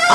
तो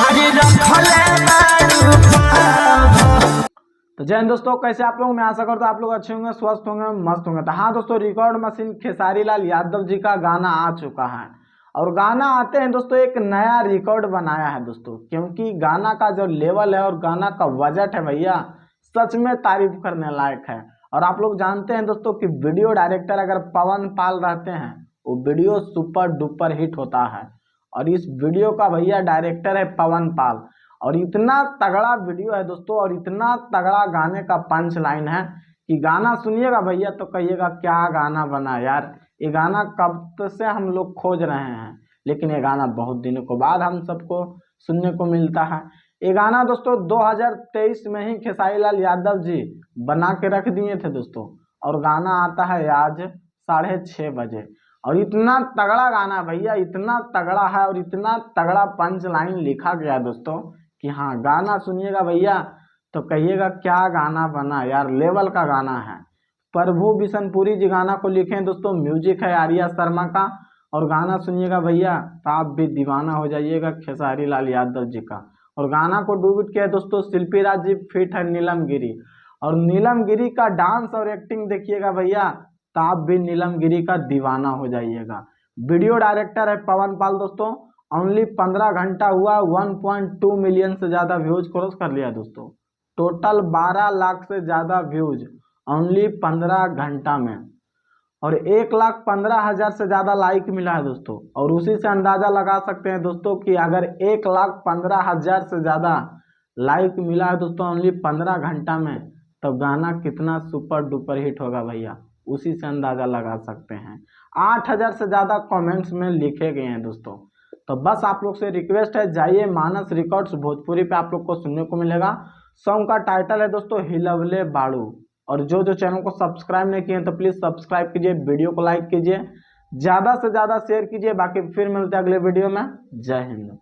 जय हिंद दोस्तों, कैसे आप लोग। मैं आशा करता हूँ आप लोग अच्छे होंगे, स्वस्थ होंगे, मस्त होंगे। तो हाँ दोस्तों, रिकॉर्ड मशीन खेसारी लाल यादव जी का गाना आ चुका है। और गाना आते हैं दोस्तों एक नया रिकॉर्ड बनाया है दोस्तों, क्योंकि गाना का जो लेवल है और गाना का बजट है भैया, सच में तारीफ करने लायक है। और आप लोग जानते हैं दोस्तों कि वीडियो डायरेक्टर अगर पवन पाल रहते हैं, वो वीडियो सुपर डुपर हिट होता है। और इस वीडियो का भैया डायरेक्टर है पवन पाल। और इतना तगड़ा वीडियो है दोस्तों, और इतना तगड़ा गाने का पंच लाइन है कि गाना सुनिएगा भैया तो कहिएगा क्या गाना बना यार। ये गाना कब से हम लोग खोज रहे हैं, लेकिन ये गाना बहुत दिनों के बाद हम सबको सुनने को मिलता है। ये गाना दोस्तों 2023 में ही खेसारी लाल यादव जी बना के रख दिए थे दोस्तों। और गाना आता है आज 6:30 बजे। और इतना तगड़ा गाना है भैया, इतना तगड़ा है और इतना तगड़ा पंच लाइन लिखा गया दोस्तों कि हाँ, गाना सुनिएगा भैया तो कहिएगा क्या गाना बना यार, लेवल का गाना है। प्रभु बिशनपुरी जी गाना को लिखे हैं दोस्तों, म्यूजिक है आर्या शर्मा का। और गाना सुनिएगा भैया तो आप भी दीवाना हो जाइएगा खेसारी लाल यादव जी का। और गाना को डुबिट किया है दोस्तों शिल्पी राज जी, फिट है नीलम गिरी। और नीलम गिरी का डांस और एक्टिंग देखिएगा भैया तो आप भी नीलम गिरी का दीवाना हो जाइएगा। वीडियो डायरेक्टर है पवन पाल दोस्तों। ओनली 15 घंटा हुआ 1.2 मिलियन से ज्यादा व्यूज क्रॉस कर लिया दोस्तों। टोटल 12 लाख से ज्यादा व्यूज ओनली 15 घंटा में। और 1,15,000 से ज्यादा लाइक मिला है दोस्तों। और उसी से अंदाजा लगा सकते हैं दोस्तों कि अगर 1,15,000 से ज्यादा लाइक मिला है दोस्तों ओनली 15 घंटा में, तो गाना कितना सुपर डुपर हिट होगा भैया, उसी से अंदाजा लगा सकते हैं। 8,000 से ज्यादा कमेंट्स में लिखे गए हैं दोस्तों। तो बस आप लोग से रिक्वेस्ट है, जाइए मानस रिकॉर्ड्स भोजपुरी पे, आप लोग को सुनने को मिलेगा। सॉन्ग का टाइटल है दोस्तों हिलवले बाड़ू। और जो जो चैनल को सब्सक्राइब नहीं किए तो प्लीज सब्सक्राइब कीजिए, वीडियो को लाइक कीजिए, ज्यादा से ज्यादा शेयर कीजिए। बाकी फिर मिलते हैं अगले वीडियो में। जय हिंद।